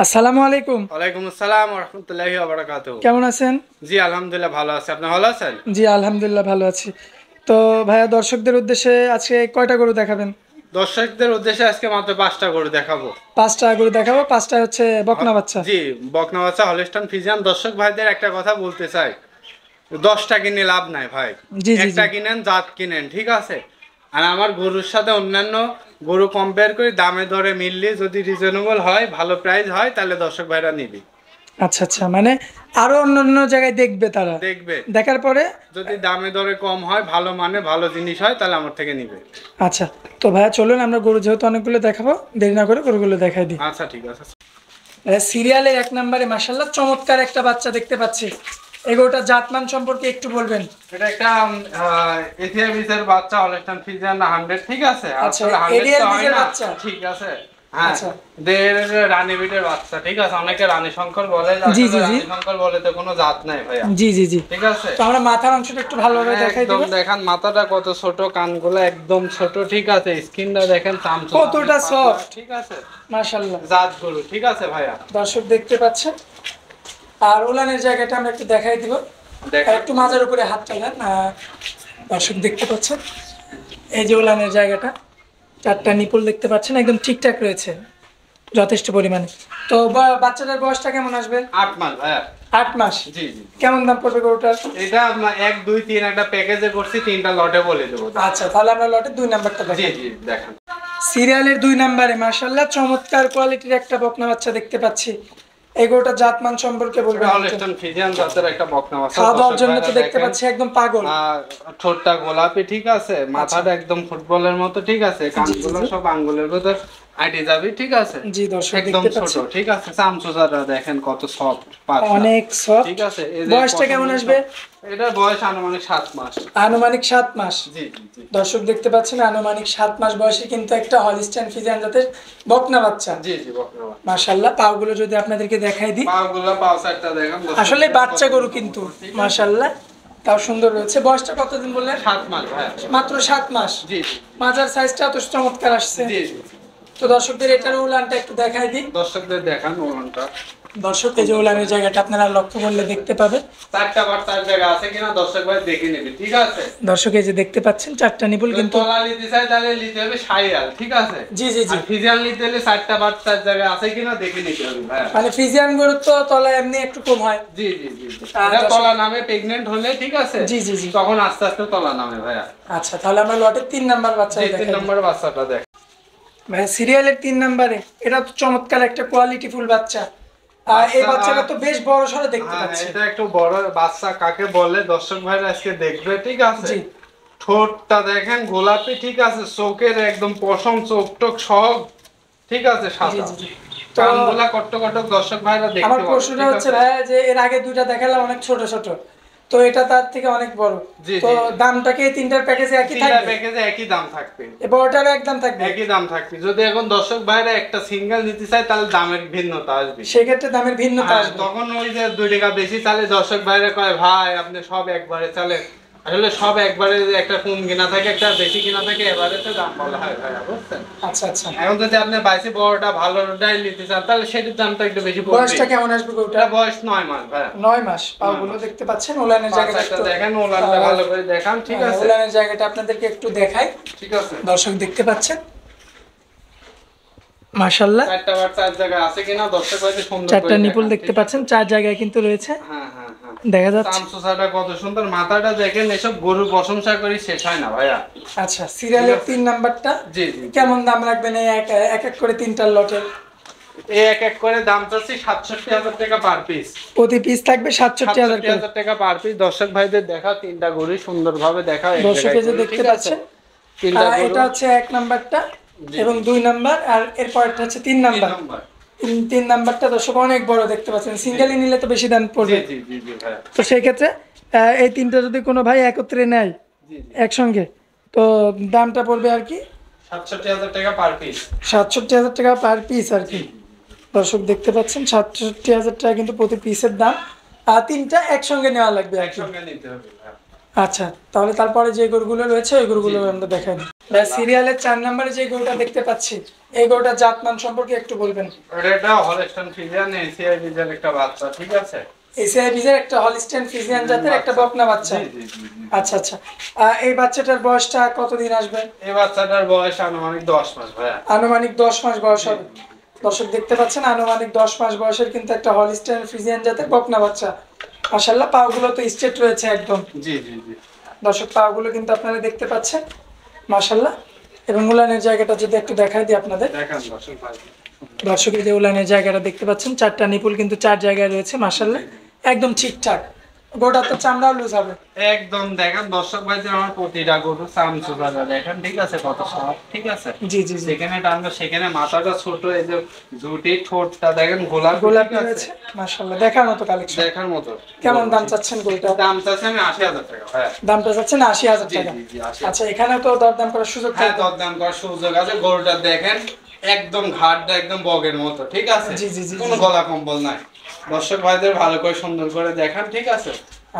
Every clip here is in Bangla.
আসসালামু আলাইকুম। ওয়ালাইকুম আসসালাম ওয়া রাহমাতুল্লাহি ওয়া বারাকাতুহু। কেমন আছেন? জি আলহামদুলিল্লাহ ভালো আছি। আপনি ভালো আছেন? জি আলহামদুলিল্লাহ ভালো আছি। তো ভাইয়া দর্শকদের উদ্দেশ্যে আজকে কয়টা গরু দেখাবেন? দর্শকদের উদ্দেশ্যে আজকে মাত্র 5টা গরু দেখাবো। 5টা গরু দেখাবো, 5টা হচ্ছে বকনা বাচ্চা। জি বকনা বাচ্চা হলস্টাইন ফ্রিজিয়ান। দর্শক ভাইদের একটা কথা বলতে চাই, 10টা কিনে লাভ নাই ভাই। জি জি একটা জি। কিনেন, জাত কিনেন, ঠিক আছে? আর আমার গরুর সাথে অন্যান্য গরু কম্পেয়ার করে দামে দরে মিললে যদি রিজনেবল হয়, ভালো প্রাইস হয়, তাহলে দর্শক ভাইরা নিবি। আচ্ছা আচ্ছা, মানে আরো অন্য জায়গায় দেখবে তারা, দেখবে দেখার পরে যদি দামে দরে কম হয়, ভালো মানে ভালো জিনিস হয়, তাহলে আমার থেকে নিবে। আচ্ছা। তো ভাইয়া চলুন, আমরা গরু যেহেতু অনেকগুলো দেখাবো, দেরি না করে গরুগুলো দেখাই দিই। আচ্ছা ঠিক আছে। সিরিয়ালের 1 নম্বরে মাশাআল্লাহ চমৎকার একটা বাচ্চা দেখতে পাচ্ছি। এই গরুটার জাতমান সম্পর্কে একটু বলবেন? এটা একটা এথিওপিয়ার বাচ্চা হলস্টাইন ফ্রিজিয়ান 100, ঠিক আছে? আচ্ছা, আসলে 100 এরিয়াল তো হয় বীজের না, বাচ্চা। ঠিক আছে? হ্যাঁ, আচ্ছা। রানী বিটের বাচ্চা, ঠিক আছে? অনেকে রানী শঙ্কর বলে, জি জি আসলে জি। রানী শঙ্কর বলে তো কোনো জাত নাই ভাইয়া। জি জি জি। ঠিক আছে? তো আমরা মাথার অংশটা একটু ভালোভাবে দেখাই একদম দিব। দেখেন মাথাটা কত ছোট, কানগুলো একদম ছোট, ঠিক আছে? স্কিনটা দেখেন চামচুম কতটা সফট, ঠিক আছে? মাশাআল্লাহ। জাত গরু, ঠিক আছে ভাইয়া? দর্শক দেখতে পাচ্ছেন। আর ওলানের জায়গাটা আমরা একটু দেখাই দিব। দেখেন একটু মাজার উপরে হাতটা দেন। দর্শক দেখতে পাচ্ছেন, এই যে ওলানের জায়গাটা, 4টা নিপুল দেখতে পাচ্ছেন, একদম ঠিকঠাক রয়েছে যথেষ্ট পরিমাণে। তো বাচ্চাটার বয়সটা কেমন আসবে? 8 মাস ভাইয়া। 8 মাস। জি জি। কেমন দাম পড়বে গরুটার? এটা আপনার 1 2 3 একটা প্যাকেজে করছি, 3টা লটে বলে দেবো। আচ্ছা, তাহলে আমরা লটের 2 নাম্বারটা জি দেখাই। জি দেখেন। সিরিয়ালের 2 নাম্বারে মাশাআল্লাহ চমৎকার কোয়ালিটির একটা বকনা বাচ্চা দেখতে পাচ্ছি। এই গরুটার জাতমান সম্পর্কে বলবেন? হলস্টাইন ফ্রিজিয়ান জাতের একটা বকনা বাচ্চা। খাওয়া দাওয়ার জন্য তো দেখতে পাচ্ছি একদম পাগল। ঠোঁটটা গোলাপি, ঠিক আছে? মাথাটা একদম ফুটবলের মতো, ঠিক আছে? কানগুলো সব আঙ্গুলের ভিতর আইটে যাবে, ঠিক আছে? জি দর্শক একদম দেখতে ছোট, পাচ্ছেন, ঠিক আছে? চামচুচাটা দেখেন কত সফট, অনেক সফট, ঠিক আছে? বয়সটা কেমন আসবে? এটা বয়স আনুমানিক 7 মাস। আনুমানিক 7 মাস। জি জি। দর্শক দেখতে পাচ্ছেন আনুমানিক 7 মাস বয়সে কিন্তু একটা হলস্টাইন ফ্রিজিয়ান জাতের বকনা বাচ্চা। জি জি বকনা বাচ্চা। মাশাআল্লাহ, পাগুলো যদি আপনাদেরকে দেখাই দিই, পাও সাইডটা দেখেন। আসলে বাচ্চা গরু কিন্তু মাশাআল্লাহ তাও সুন্দর রয়েছে। বয়সটা কতদিন বললেন? 7 মাস ভাই। মাত্র 7 মাস। জি। মাজার সাইজটা এত চমৎকার আসছে। জি। তো দর্শকদের এটার উলানটা একটু দেখাই দিই। দর্শকদের দেখান ওলানটা। দর্শক এই যে উলানের জায়গাটা আপনারা লক্ষ্য করলে দেখতে পাবেন। 4টা বাচ্চার জায়গা আছে কিনা দর্শক ভাই দেখে নেবে, ঠিক আছে? দর্শক এই যে দেখতে পাচ্ছেন 4টা নিপুল কিন্তু। তলা নিতে চাই তাহলে নিতে হবে শাইয়াল, ঠিক আছে? জি জি জি। আর ফ্রিজিয়ান নিতে হলে 4টা বাচ্চার জায়গা আছে কিনা দেখে নিতে হবে ভাই। মানে ফ্রিজিয়ান গরুর তো তলা এমনি একটু কম হয়। জি জি জি। এটা তলা নামে প্রেগন্যান্ট হলে, ঠিক আছে? জি জি জি। তখন আস্তে আস্তে তলা নামে ভাইয়া। আচ্ছা, তাহলে আমরা লটের 3 নাম্বার বাচ্চা দেখাই। 3 নম্বর বাচ্চাটা দেখ ভাই সিরিয়ালের 3 নাম্বারে এটা তো চমৎকার একটা কোয়ালিটি ফুল বাচ্চা। আর এই বাচ্চাটা তো বেশ বড় সরো দেখতে পাচ্ছি। এটা একটু বড় বাচ্চা কাকে বলে দর্শক ভাইরা আজকে দেখবে, ঠিক আছে? জি। ঠোঁটটা দেখেন গোলাপি, ঠিক আছে? চোখের একদম পশম, চোখ টোক সব, ঠিক আছে? সাদা। কানগুলা কটকটক দর্শক ভাইরা দেখতে পাবে। আমার প্রশ্নটা হচ্ছে ভাই যে এর আগে 2টা দেখালাম অনেক ছোট ছোট, তো এটা তার থেকে অনেক বড়। তো দামটা কি 3টার প্যাকেজে একই থাকবে? 3টা প্যাকেজে একই দাম থাকবে। এই বড়টারও একদম থাকবে? একই দাম থাকবে। যদি এখন দর্শক ভাইরা একটা সিঙ্গেল নিতে চায় তাহলে দামের ভিন্নতা আসবে। সেই ক্ষেত্রে দামের ভিন্নতা আসবে। তখন ওই যে 2 টাকা বেশি চালে দর্শক ভাইরা কয় ভাই আপনি সব একবারে চালে। আসলে সব একবারে একটা কম কিনা থাকে, একটা বেশি কিনা থাকে, এবারেতে দাম বলা হয় ভাইয়া, বুঝছেন? আচ্ছা আচ্ছা। এখন যদি আপনি বাইসে বড়টা ভালোটাই নিতে চান তাহলে সেটার দামটা একটু বেশি পড়বে। বয়সটা কেমন আসবে গরুটা? বয়স 9 মাস ভাইয়া। 9 মাস। পাগুলো দেখতে পাচ্ছেন, ওলানের জায়গাটা একটু দেখেন, ওলানটা ভালো করে দেখান, ঠিক আছে? ওলানের জায়গাটা আপনাদেরকে একটু দেখাই, ঠিক আছে? দর্শক দেখতে পাচ্ছেন মাশাআল্লাহ 4টা বাচ্চার জায়গা আছে কিনা দর্শক ভাইদের সুন্দর করে 4টা নিপুল দেখতে পাচ্ছেন, 4 জায়গায় কিন্তু রয়েছে। হ্যাঁ হ্যাঁ হ্যাঁ দেখা যাচ্ছে চামচুচাটা কত সুন্দর, মাথাটা দেখেন, এসব গরুর প্রশংসা করি শেষ হয় না ভাইয়া। আচ্ছা, সিরিয়ালের 3 নাম্বারটা জি জি। কেমন দাম রাখবেন এই এক এক করে 3টার লটের? এই এক এক করে দাম চাচ্ছি 67,000 টাকা পার পিস। প্রতি পিস থাকবে 67,000 টাকা পার পিস। দর্শক ভাইদের দেখা 3টা গরু সুন্দরভাবে দেখা এক দর্শক জায়গায় এই যে দেখতে পাচ্ছেন। এটা হচ্ছে 1 নাম্বারটা এবং 2 নাম্বার, আর এরপরটা হচ্ছে 3 নাম্বার। 3 নাম্বারটা দর্শক অনেক বড় দেখতে পাচ্ছেন, সিঙ্গেলি নিলে তো বেশি দাম পড়বে। জি জি জি ভাই। তো সেই ক্ষেত্রে এই 3টা যদি কোনো ভাই একত্রে নেয় একসঙ্গে, তো দামটা পড়বে আর কি 67,000 টাকা পার পিস। 67,000 টাকা পার পিস আর কি। দর্শক দেখতে পাচ্ছেন 67,000 টাকা কিন্তু প্রতি পিসের দাম। আর 3টা একসঙ্গে নেওয়া লাগবে আর কি। একসঙ্গে নিতে হবে। আচ্ছা, তাহলে তারপরে যে গরুগুলো রয়েছে ওই গরুগুলো আমরা দেখাই। ভাই সিরিয়ালের 4 নম্বরে যে গরুটা দেখতে পাচ্ছি, এই গরুটার জাতমান সম্পর্কে একটু বলবেন। এটা হলস্টাইন ফ্রিজিয়ান এসিআই বিজের একটা বাচ্চা, ঠিক আছে? এসিআই বিজের একটা হলিস্টাইন ফ্রিজিয়ান জাতের একটা বকনা বাচ্চা। জি জি জি জি। আচ্ছা আচ্ছা। এই বাচ্চাটার বয়সটা কতদিন আসবে? এই বাচ্চাটার বয়স আনুমানিক 10 মাস ভাইয়া। আনুমানিক 10 মাস বয়স হবে। দর্শক দেখতে পাচ্ছেন আনুমানিক 10 মাস বয়সের কিন্তু একটা হলিস্টাইন ফ্রিজিয়ান জাতের বকনা বাচ্চা। মাশাআল্লাহ, পাগুলো তো স্ট্রেট রয়েছে একদম। জি জি জি। দর্শক পাগুলো কিন্তু আপনারা দেখতে পাচ্ছেন মাশাআল্লাহ। এবং উলানের জায়গাটা যদি একটু দেখাই দিই আপনাদের। দেখান দর্শক ভাই। দর্শকের যে উলানের জায়গাটা দেখতে পাচ্ছেন, 4টা নিপুল কিন্তু 4 জায়গায় রয়েছে মাশাআল্লাহ, একদম ঠিকঠাক। গোটা তো চামড়াও লুজ হবে একদম। দেখেন দর্শক ভাইদের আমার প্রতিটা গরু চামচুরা দেখেন, ঠিক আছে? কত সব, ঠিক আছে? জি জি জি। সেখানে টানবে, সেখানে মাথাটা ছোট, এই যে ঝুটি ঠোঁটটা দেখেন গোলাপি, গোলাপি ঠিক আছে? রয়েছে মাশাআল্লাহ, দেখার মতো কালেকশন। দেখার মতো। কেমন দাম চাচ্ছেন গরুটা? দাম চাচ্ছি আমি 80,000 টাকা। হ্যাঁ, দামটা চাচ্ছেন 80,000 জি টাকা। জি জি 80,000। আচ্ছা, এখানে তো দরদাম করার সুযোগ হ্যাঁ, থাকবে। দরদাম করার সুযোগ আছে। গরুটা দেখেন একদম ঘাটটা একদম বগের মতো, ঠিক আছে? জি জি জি। কোনো গলা কম্বল নাই। দর্শক ভাইদের ভালো করে সুন্দর করে দেখান, ঠিক আছে?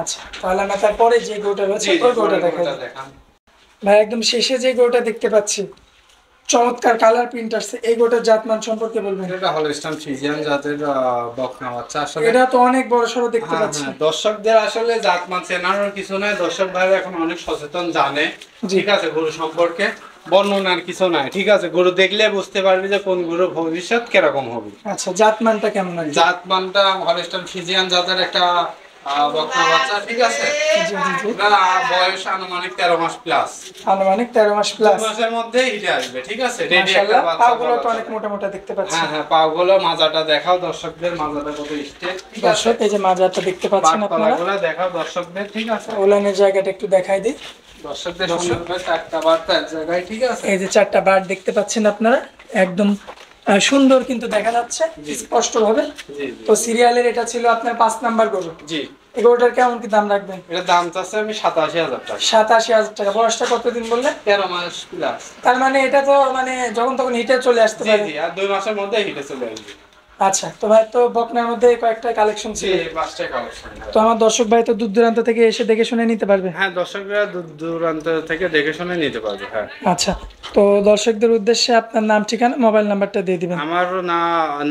আচ্ছা, তাহলে আমরা তারপরে যে গরুটা রয়েছে জি জি, ওই গরুটা দেখাই। গরুটা দেখান। ভাই একদম শেষে যে গরুটা দেখতে পাচ্ছি, চমৎকার কালার প্রিন্ট আসছে, এই গরুটার জাতমান সম্পর্কে বলবেন। এটা হলস্টাইন ফ্রিজিয়ান জাতের বকনা বাচ্চা। আসলে এটা তো অনেক বড় সড়ো দেখতে হ্যাঁ, পাচ্ছি। হ্যাঁ, দর্শকদের আসলে জাতমান চেনানোর কিছু নাই। দর্শক ভাইরা এখন অনেক সচেতন, জানে, ঠিক আছে, গরু সম্পর্কে বর্ণনার কিছু নাই, ঠিক আছে? গরু দেখলে বুঝতে পারবি যে কোন গরু ভবিষ্যৎ কিরকম হবে। আচ্ছা, জাতমানটা কেমন আছে? জাতমানটা হলস্টাইন ফ্রিজিয়ান জাতের একটা বকনা বাচ্চা, ঠিক আছে? জি জি জি। ওটার বয়স আনুমানিক 13 মাস প্লাস। আনুমানিক 13 মাস প্লাস। 2 মাসের মধ্যে হিটে আসবে, ঠিক আছে? রেডি একটা মাশাআল্লাহ, বাচ্চা। পাগুলো তো অনেক মোটা মোটা দেখতে পাচ্ছি। হ্যাঁ হ্যাঁ, পাগুলো, মাজাটা দেখাও দর্শকদের, মাজাটা কত স্ট্রেট, ঠিক আছে? দর্শক এই যে মাজাটা দেখতে পাচ্ছেন আপনারা, পাটতলাগুলো দেখাও দর্শকদের, ঠিক আছে? ওলানের জায়গাটা একটু দেখাই দিই। দর্শকদের সুন্দর করে 4টা বার্তা এক জায়গায়, ঠিক আছে? এই যে 4টা বার দেখতে পাচ্ছেন আপনারা, একদম সুন্দর কিন্তু দেখা যাচ্ছে স্পষ্ট ভাবে। জি তো সিরিয়ালের এটা ছিল আপনার 5 নাম্বার গরু। জি। এই গরুটার কেমন কি দাম রাখবেন? এটা দাম চাচ্ছে আমি 87,000 টাকা। 87,000 টাকা। বয়সটা কতদিন বললেন? 13 মাস প্লাস। তার মানে এটা তো মানে যখন তখন হিটে চলে আসতে জি পারে। জি, আর 2 মাসের মধ্যে হিটে চলে আসবে। আচ্ছা, তো ভাই তো বকনার মধ্যে কয়েকটা কালেকশন জি, ছিল, 5টা কালেকশন। তো আমার দর্শক ভাই তো দূর দূরান্ত থেকে এসে দেখে শুনে নিতে পারবে। হ্যাঁ, দর্শকরা দূর দূরান্ত থেকে দেখে শুনে নিতে পারবে। হ্যাঁ, আচ্ছা, তো দর্শকদের উদ্দেশ্যে আপনার নাম, ঠিকানা, মোবাইল নাম্বারটা দিয়ে দিবেন। আমার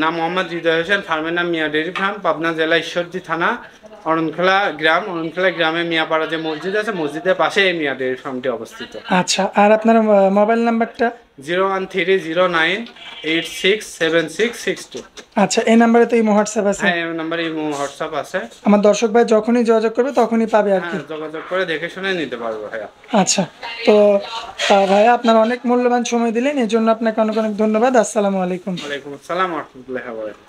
নাম মোহাম্মদ হৃদয় হোসেন, ফার্মের নাম মিয়া ডেইরি ফার্ম, পাবনা জেলা ঈশ্বরদী থানা, অরণখোলা গ্রাম। অরণখোলা গ্রামে মিয়াপাড়া যে মসজিদ আছে, মসজিদের পাশে এই মিয়া ডেইরি ফার্মটি অবস্থিত। আচ্ছা, আর আপনার মোবাইল নাম্বারটা? 01309867662। আচ্ছা, এই নাম্বারে তো ইমো হোয়াটসঅ্যাপ আছে? হ্যাঁ, এই নাম্বারে ইমো হোয়াটসঅ্যাপ আছে। আমার দর্শক ভাই যখনই যোগাযোগ করবে তখনই পাবে আর কি। হ্যাঁ, যোগাযোগ করে দেখে শুনে নিতে পারবো। হ্যাঁ, আচ্ছা, তো ভাইয়া আপনার অনেক মূল্যবান সময় দিলেন, এই জন্য আপনাকে অনেক অনেক ধন্যবাদ। আসসালামু আলাইকুম। ওয়ালাইকুম আসসালাম ওয়া রাহমাতুল্লাহি ওয়া বারাকাতুহু।